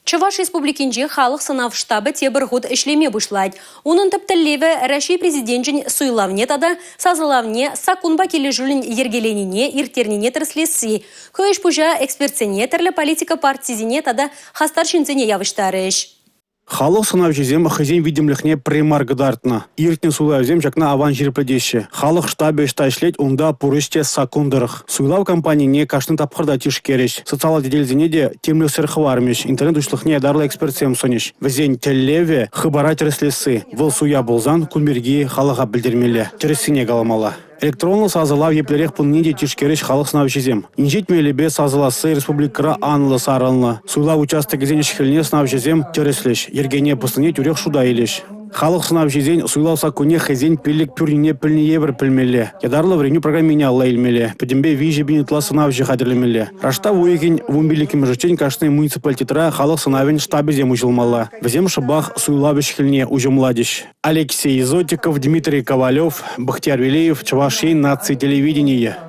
Чуваш республикинже халық сынав штабы тебір ғуд ішлеме бұшлайды. Оның тіптілеві Раши президентжін суйлавне тада сазылавне сакунба келі жүлін ергеленіне, иртерніне тірслесі. Көйш пұжа экспертсене тірлі политика партизіне тада хастаршынзене явыштарыш. Халық сынав жезем хызен видимліхне примар гыдартына. Иртен суйлавзем жакна аван жирпледеші. Халық штабе штайшлет онда пурыште сакундырых. Суйлав компанияне кашны тапқырда тиш кереш. Социал деделзене де темлі сырхы вармеш. Интернет ушлыхне дарлы экспертсем сонеш. Візен теллеве хыбара тіреслесі. Выл суя болзан күлмерге халыға білдермелі. Тіресіне галамала. Электронный сазылав еплерек пунниде тишкереш халық сынав жезем. Инжетмелебе сазыласы республикара анлы сарылны. Суйлав участок зен шхелне сынав жезем тереслеш. Ергене пысыне тюрек шуда елеш. Халық сынав жезен суйлавса көне хезен пілік пүріне піліне ебір пілмелі. Ядарлы вреню программине алла елмелі. Пөдембе вижі бенетла сынав жехадерлемелі. Рашта уйген вумбилікі мүжечен кашны муниципалитетра халық сынавен штабезем ұжылмала. Візем шыбақ суйлавы шхелне ұжымладеш. Алексей Изотиков, Дмитрий Ковалев, Бахтияр Велеев, Чувашей нации телевидения.